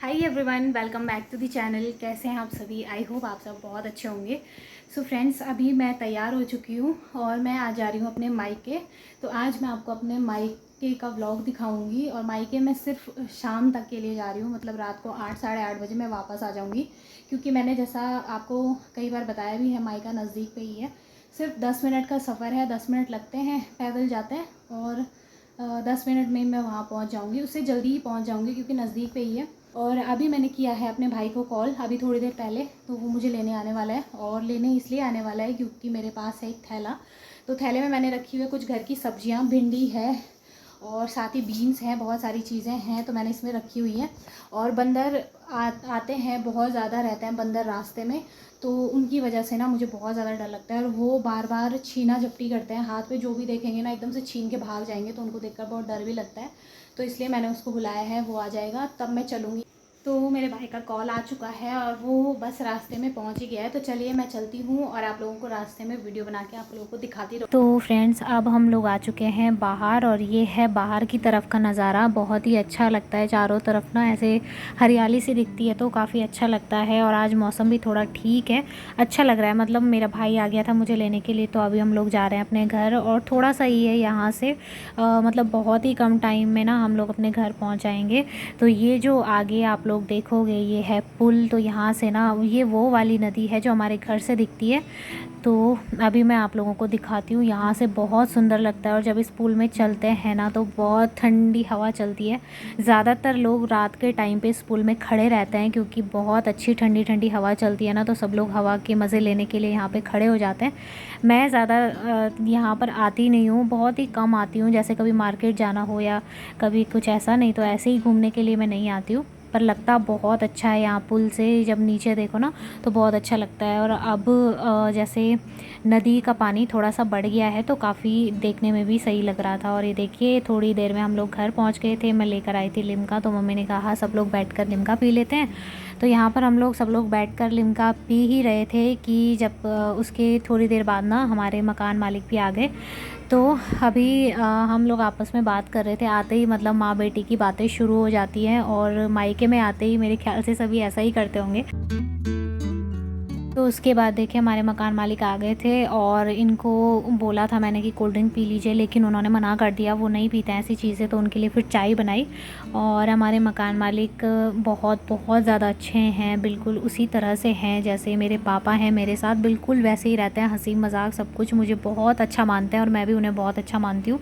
Hi everyone, welcome back to the channel. कैसे हैं आप सभी? आई होप आप सब बहुत अच्छे होंगे। सो फ्रेंड्स, अभी मैं तैयार हो चुकी हूँ और मैं आ जा रही हूँ अपने मायके। तो आज मैं आपको अपने मायके का व्लॉग दिखाऊंगी और मायके में सिर्फ शाम तक के लिए जा रही हूँ, मतलब रात को 8 साढ़े 8 बजे मैं वापस आ जाऊँगी। क्योंकि मैंने जैसा आपको कई बार बताया भी है, मायका नज़दीक पे ही है। सिर्फ 10 मिनट का सफ़र है, 10 मिनट लगते हैं, पैदल जाते हैं और 10 मिनट में मैं वहाँ पहुँच जाऊँगी। उससे जल्दी ही पहुँच जाऊँगी क्योंकि नज़दीक पे ही है। और अभी मैंने किया है अपने भाई को कॉल अभी थोड़ी देर पहले, तो वो मुझे लेने आने वाला है। और लेने इसलिए आने वाला है क्योंकि मेरे पास है एक थैला। तो थैले में मैंने रखी हुई है कुछ घर की सब्जियां, भिंडी है और साथ ही बीन्स हैं, बहुत सारी चीज़ें हैं तो मैंने इसमें रखी हुई हैं। और बंदर आते हैं, बहुत ज़्यादा रहते हैं बंदर रास्ते में, तो उनकी वजह से ना मुझे बहुत ज़्यादा डर लगता है। और वो बार बार छीना झपटी करते हैं, हाथ पे जो भी देखेंगे ना एकदम से छीन के भाग जाएंगे, तो उनको देखकर बहुत डर भी लगता है। तो इसलिए मैंने उसको बुलाया है, वो आ जाएगा तब मैं चलूँगी। तो मेरे भाई का कॉल आ चुका है और वो बस रास्ते में पहुंच ही गया है। तो चलिए मैं चलती हूँ और आप लोगों को रास्ते में वीडियो बना के आप लोगों को दिखाती रहूँ। तो फ्रेंड्स, अब हम लोग आ चुके हैं बाहर और ये है बाहर की तरफ का नज़ारा। बहुत ही अच्छा लगता है, चारों तरफ ना ऐसे हरियाली सी दिखती है तो काफ़ी अच्छा लगता है। और आज मौसम भी थोड़ा ठीक है, अच्छा लग रहा है। मतलब मेरा भाई आ गया था मुझे लेने के लिए, तो अभी हम लोग जा रहे हैं अपने घर। और थोड़ा सा ही है यहाँ से, मतलब बहुत ही कम टाइम में ना हम लोग अपने घर पहुँच जाएंगे। तो ये जो आगे आप लोग देखोगे ये है पुल। तो यहाँ से ना ये वो वाली नदी है जो हमारे घर से दिखती है। तो अभी मैं आप लोगों को दिखाती हूँ, यहाँ से बहुत सुंदर लगता है। और जब इस पुल में चलते हैं ना तो बहुत ठंडी हवा चलती है। ज़्यादातर लोग रात के टाइम पे इस पुल में खड़े रहते हैं क्योंकि बहुत अच्छी ठंडी ठंडी हवा चलती है ना, तो सब लोग हवा के मज़े लेने के लिए यहाँ पे खड़े हो जाते हैं। मैं ज़्यादा यहाँ पर आती नहीं हूँ, बहुत ही कम आती हूँ। जैसे कभी मार्केट जाना हो या कभी कुछ ऐसा, नहीं तो ऐसे ही घूमने के लिए मैं नहीं आती हूँ। पर लगता बहुत अच्छा है यहाँ पुल से जब नीचे देखो ना तो बहुत अच्छा लगता है। और अब जैसे नदी का पानी थोड़ा सा बढ़ गया है तो काफ़ी देखने में भी सही लग रहा था। और ये देखिए थोड़ी देर में हम लोग घर पहुँच गए थे। मैं लेकर आई थी लिम्का, तो मम्मी ने कहा सब लोग बैठकर लिम्का पी लेते हैं। तो यहाँ पर हम लोग सब लोग बैठकर लिम्का पी ही रहे थे कि जब उसके थोड़ी देर बाद ना हमारे मकान मालिक भी आ गए। तो अभी हम लोग आपस में बात कर रहे थे। आते ही मतलब माँ बेटी की बातें शुरू हो जाती हैं और मायके में आते ही मेरे ख्याल से सभी ऐसा ही करते होंगे। तो उसके बाद देखिए हमारे मकान मालिक आ गए थे और इनको बोला था मैंने कि कोल्ड ड्रिंक पी लीजिए, लेकिन उन्होंने मना कर दिया, वो नहीं पीते हैं ऐसी चीज़ें। तो उनके लिए फिर चाय बनाई। और हमारे मकान मालिक बहुत बहुत ज़्यादा अच्छे हैं, बिल्कुल उसी तरह से हैं जैसे मेरे पापा हैं मेरे साथ, बिल्कुल वैसे ही रहते हैं। हंसी मजाक सब कुछ मुझे बहुत अच्छा मानते हैं और मैं भी उन्हें बहुत अच्छा मानती हूँ।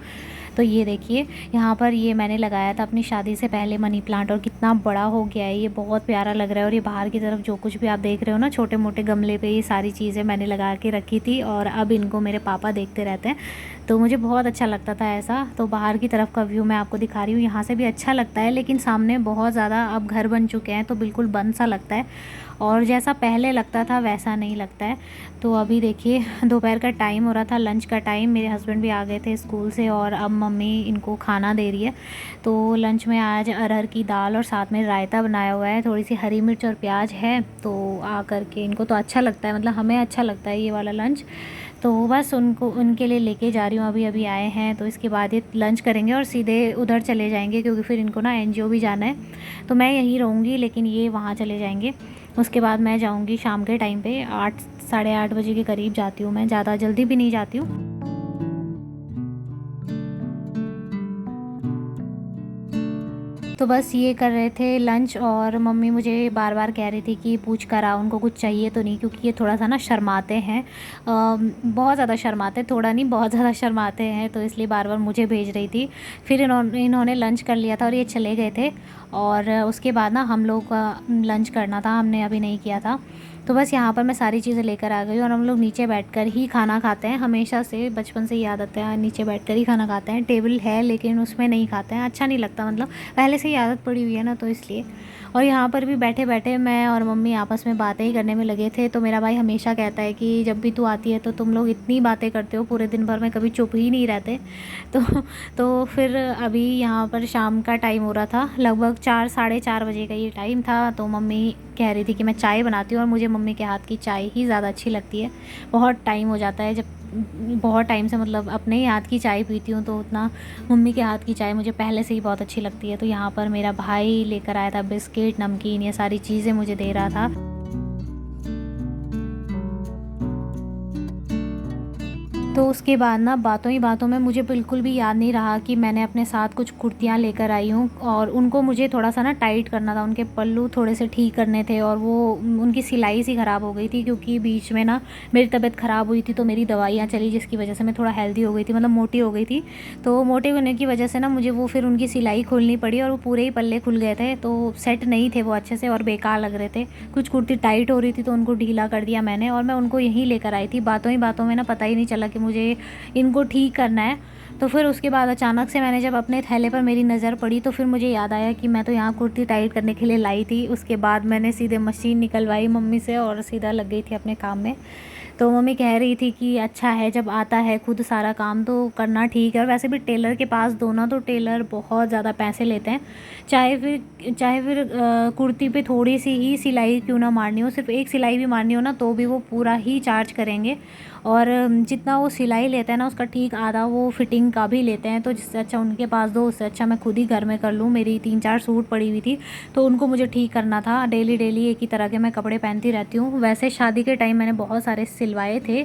तो ये देखिए यहाँ पर ये मैंने लगाया था अपनी शादी से पहले मनी प्लांट और कितना बड़ा हो गया है, ये बहुत प्यारा लग रहा है। और ये बाहर की तरफ जो कुछ भी आप देख रहे हो ना छोटे मोटे गमले पे, ये सारी चीज़ें मैंने लगा के रखी थी और अब इनको मेरे पापा देखते रहते हैं। तो मुझे बहुत अच्छा लगता था ऐसा। तो बाहर की तरफ का व्यू मैं आपको दिखा रही हूँ, यहाँ से भी अच्छा लगता है लेकिन सामने बहुत ज़्यादा अब घर बन चुके हैं तो बिल्कुल बंद सा लगता है और जैसा पहले लगता था वैसा नहीं लगता है। तो अभी देखिए दोपहर का टाइम हो रहा था, लंच का टाइम, मेरे हस्बैंड भी आ गए थे स्कूल से और अब मम्मी इनको खाना दे रही है। तो लंच में आज अरहर की दाल और साथ में रायता बनाया हुआ है, थोड़ी सी हरी मिर्च और प्याज है। तो आ करके इनको तो अच्छा लगता है, मतलब हमें अच्छा लगता है ये वाला लंच। तो बस उनको उनके लिए लेके जा रही हूँ, अभी अभी आए हैं। तो इसके बाद ये लंच करेंगे और सीधे उधर चले जाएंगे क्योंकि फिर इनको ना एनजीओ भी जाना है। तो मैं यहीं रहूँगी लेकिन ये वहाँ चले जाएंगे। उसके बाद मैं जाऊँगी शाम के टाइम पे, 8 साढ़े 8 बजे के करीब जाती हूँ मैं, ज़्यादा जल्दी भी नहीं जाती हूँ। तो बस ये कर रहे थे लंच और मम्मी मुझे बार बार कह रही थी कि पूछ कर आ उनको कुछ चाहिए तो नहीं, क्योंकि ये थोड़ा सा ना शर्माते हैं, बहुत ज़्यादा शर्माते, थोड़ा नहीं बहुत ज़्यादा शर्माते हैं। तो इसलिए बार बार मुझे भेज रही थी। फिर इन्होंने लंच कर लिया था और ये चले गए थे। और उसके बाद ना हम लोग का लंच करना था, हमने अभी नहीं किया था। तो बस यहाँ पर मैं सारी चीज़ें लेकर आ गई और हम लोग नीचे बैठकर ही खाना खाते हैं, हमेशा से बचपन से ही आदत है, नीचे बैठकर ही खाना खाते हैं। टेबल है लेकिन उसमें नहीं खाते हैं, अच्छा नहीं लगता, मतलब पहले से ही आदत पड़ी हुई है ना, तो इसलिए। और यहाँ पर भी बैठे बैठे मैं और मम्मी आपस में बातें ही करने में लगे थे। तो मेरा भाई हमेशा कहता है कि जब भी तू आती है तो तुम लोग इतनी बातें करते हो, पूरे दिन भर में कभी चुप ही नहीं रहते। तो फिर अभी यहाँ पर शाम का टाइम हो रहा था, लगभग 4 साढ़े 4 बजे का ये टाइम था। तो मम्मी कह रही थी कि मैं चाय बनाती हूँ और मुझे मम्मी के हाथ की चाय ही ज़्यादा अच्छी लगती है। बहुत टाइम हो जाता है जब बहुत टाइम से मतलब अपने ही हाथ की चाय पीती हूँ, तो उतना मम्मी के हाथ की चाय मुझे पहले से ही बहुत अच्छी लगती है। तो यहाँ पर मेरा भाई लेकर आया था बिस्किट, नमकीन, ये सारी चीज़ें मुझे दे रहा था। तो उसके बाद ना बातों ही बातों में मुझे बिल्कुल भी याद नहीं रहा कि मैंने अपने साथ कुछ कुर्तियाँ लेकर आई हूँ, और उनको मुझे थोड़ा सा ना टाइट करना था, उनके पल्लू थोड़े से ठीक करने थे, और वो उनकी सिलाई सी ख़राब हो गई थी क्योंकि बीच में ना मेरी तबीयत ख़राब हुई थी, तो मेरी दवाइयाँ चली जिसकी वजह से मैं थोड़ा हेल्दी हो गई थी, मतलब मोटी हो गई थी। तो मोटे होने की वजह से ना मुझे वो फिर उनकी सिलाई खोलनी पड़ी, और वो पूरे ही पल्ले खुल गए थे, तो सेट नहीं थे वो अच्छे से और बेकार लग रहे थे। कुछ कुर्ती टाइट हो रही थी तो उनको ढीला कर दिया मैंने, और मैं उनको यहीं लेकर आई थी। बातों ही बातों में ना पता ही नहीं चला कि मुझे इनको ठीक करना है। तो फिर उसके बाद अचानक से मैंने जब अपने थैले पर मेरी नज़र पड़ी तो फिर मुझे याद आया कि मैं तो यहाँ कुर्ती टाइट करने के लिए लाई थी। उसके बाद मैंने सीधे मशीन निकलवाई मम्मी से और सीधा लग गई थी अपने काम में। तो मम्मी कह रही थी कि अच्छा है, जब आता है खुद सारा काम तो करना ठीक है। और वैसे भी टेलर के पास दो ना तो टेलर बहुत ज़्यादा पैसे लेते हैं, चाहे फिर कुर्ती पे थोड़ी सी ही सिलाई क्यों ना मारनी हो, सिर्फ एक सिलाई भी मारनी हो ना तो भी वो पूरा ही चार्ज करेंगे। और जितना वो सिलाई लेते हैं ना उसका ठीक आधा वो फिटिंग का भी लेते हैं। तो जिससे अच्छा उनके पास दो, उससे अच्छा मैं खुद ही घर में कर लूँ। मेरी 3-4 सूट पड़ी हुई थी तो उनको मुझे ठीक करना था। डेली डेली एक ही तरह के मैं कपड़े पहनती रहती हूँ। वैसे शादी के टाइम मैंने बहुत सारे सिलवाए थे,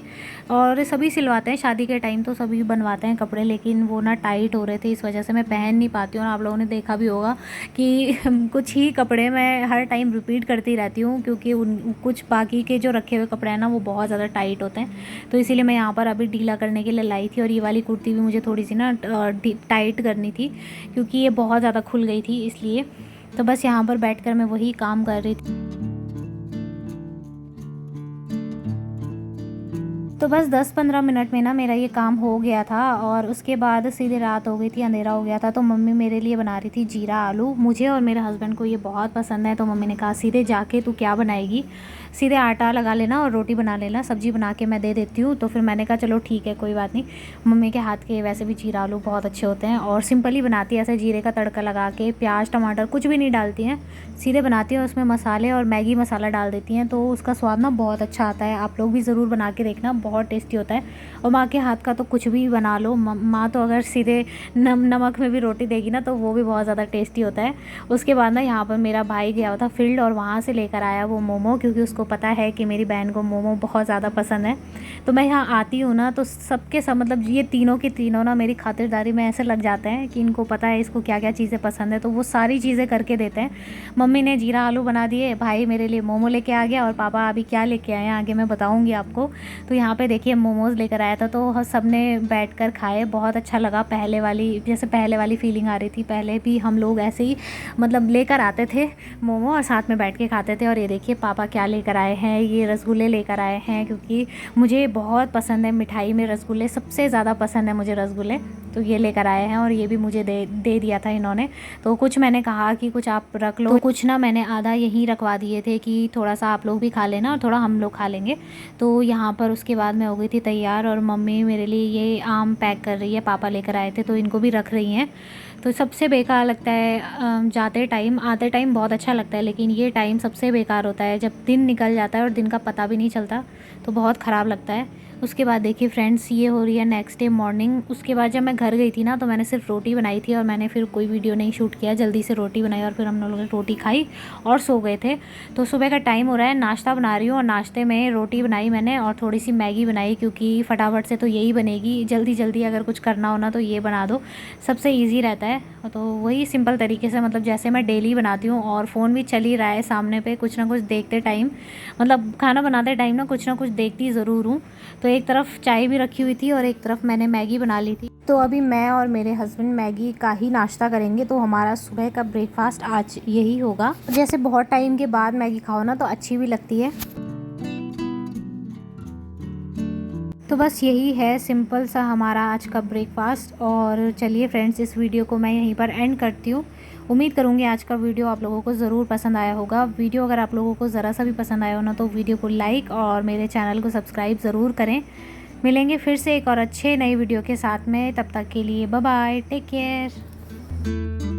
और सभी सिलवाते हैं शादी के टाइम, तो सभी बनवाते हैं कपड़े, लेकिन वो ना टाइट हो रहे थे, इस वजह से मैं पहन नहीं पाती हूँ। और आप लोगों ने देखा भी होगा कि कुछ ही कपड़े मैं हर टाइम रिपीट करती रहती हूँ, क्योंकि उन कुछ बाकी के जो रखे हुए कपड़े हैं ना वो बहुत ज़्यादा टाइट होते हैं। तो इसीलिए मैं यहाँ पर अभी ढीला करने के लिए लाई थी। और ये वाली कुर्ती भी मुझे थोड़ी सी ना टाइट करनी थी क्योंकि ये बहुत ज़्यादा खुल गई थी इसलिए। तो बस यहाँ पर बैठकर मैं वही काम कर रही थी। तो बस 10-15 मिनट में ना मेरा ये काम हो गया था, और उसके बाद सीधे रात हो गई थी, अंधेरा हो गया था। तो मम्मी मेरे लिए बना रही थी जीरा आलू। मुझे और मेरे हस्बैंड को ये बहुत पसंद है, तो मम्मी ने कहा सीधे जाके तू क्या बनाएगी, सीधे आटा लगा लेना और रोटी बना लेना, सब्ज़ी बना के मैं दे देती हूँ। तो फिर मैंने कहा चलो ठीक है कोई बात नहीं। मम्मी के हाथ के वैसे भी जीरा आलू बहुत अच्छे होते हैं, और सिंपल ही बनाती है, ऐसे जीरे का तड़का लगा के, प्याज टमाटर कुछ भी नहीं डालती हैं, सीधे बनाती हैं। उसमें मसाले और मैगी मसाला डाल देती हैं, तो उसका स्वाद ना बहुत अच्छा आता है। आप लोग भी ज़रूर बना के देखना, बहुत टेस्टी होता है। और माँ के हाथ का तो कुछ भी बना लो, माँ तो अगर सीधे नमक में भी रोटी देगी ना तो वो भी बहुत ज़्यादा टेस्टी होता है। उसके बाद ना यहाँ पर मेरा भाई गया हुआ था फील्ड, और वहाँ से लेकर आया वो मोमो, क्योंकि उसको पता है कि मेरी बहन को मोमो बहुत ज़्यादा पसंद है। तो मैं यहाँ आती हूँ ना तो सबके सब मतलब ये तीनों की तीनों ना मेरी खातिरदारी में ऐसे लग जाते हैं कि इनको पता है इसको क्या क्या चीज़ें पसंद है, तो वो सारी चीज़ें करके देते हैं। मम्मी ने जीरा आलू बना दिए, भाई मेरे लिए मोमो लेके आ गया, और पापा अभी क्या लेके आए हैं आगे मैं बताऊँगी आपको। तो यहाँ पे देखिए मोमोज़ लेकर आया था, तो सब ने बैठ कर खाए, बहुत अच्छा लगा। पहले वाली फीलिंग आ रही थी। पहले भी हम लोग ऐसे ही मतलब लेकर आते थे मोमो और साथ में बैठ के खाते थे। और ये देखिए पापा क्या लेकर आए हैं, ये रसगुल्ले लेकर आए हैं, क्योंकि मुझे बहुत पसंद है मिठाई में रसगुल्ले, सबसे ज़्यादा पसंद है मुझे रसगुल्ले। तो ये लेकर आए हैं, और ये भी मुझे दे दिया था इन्होंने। तो कुछ मैंने कहा कि कुछ आप रख लो, तो कुछ ना मैंने आधा यहीं रखवा दिए थे कि थोड़ा सा आप लोग भी खा लेना और थोड़ा हम लोग खा लेंगे। तो यहाँ पर उसके बाद मैं हो गई थी तैयार, और मम्मी मेरे लिए ये आम पैक कर रही है, पापा लेकर आए थे तो इनको भी रख रही हैं। तो सबसे बेकार लगता है जाते टाइम, आते टाइम बहुत अच्छा लगता है, लेकिन ये टाइम सबसे बेकार होता है जब दिन निकल जाता है और दिन का पता भी नहीं चलता, तो बहुत ख़राब लगता है। उसके बाद देखिए फ्रेंड्स, ये हो रही है नेक्स्ट डे मॉर्निंग। उसके बाद जब मैं घर गई थी ना तो मैंने सिर्फ रोटी बनाई थी, और मैंने फिर कोई वीडियो नहीं शूट किया, जल्दी से रोटी बनाई और फिर हम लोगों ने रोटी खाई और सो गए थे। तो सुबह का टाइम हो रहा है, नाश्ता बना रही हूँ, और नाश्ते में रोटी बनाई मैंने और थोड़ी सी मैगी बनाई, क्योंकि फटाफट से तो यही बनेगी, जल्दी जल्दी अगर कुछ करना हो ना तो ये बना दो, सबसे ईजी रहता है। तो वही सिंपल तरीके से, मतलब जैसे मैं डेली बनाती हूँ, और फ़ोन भी चल ही रहा है सामने पे, कुछ ना कुछ देखते टाइम, मतलब खाना बनाते टाइम ना कुछ देखती ज़रूर हूँ। तो एक तरफ चाय भी रखी हुई थी और एक तरफ मैंने मैगी बना ली थी। तो अभी मैं और मेरे हस्बैंड मैगी का ही नाश्ता करेंगे, तो हमारा सुबह का ब्रेकफास्ट आज यही होगा। जैसे बहुत टाइम के बाद मैगी खाओ ना तो अच्छी भी लगती है। तो बस यही है सिंपल सा हमारा आज का ब्रेकफास्ट। और चलिए फ्रेंड्स, इस वीडियो को मैं यहीं पर एंड करती हूँ। उम्मीद करूँगी आज का वीडियो आप लोगों को ज़रूर पसंद आया होगा। वीडियो अगर आप लोगों को ज़रा सा भी पसंद आया हो ना तो वीडियो को लाइक और मेरे चैनल को सब्सक्राइब ज़रूर करें। मिलेंगे फिर से एक और अच्छे नई वीडियो के साथ में, तब तक के लिए बाय बाय, टेक केयर।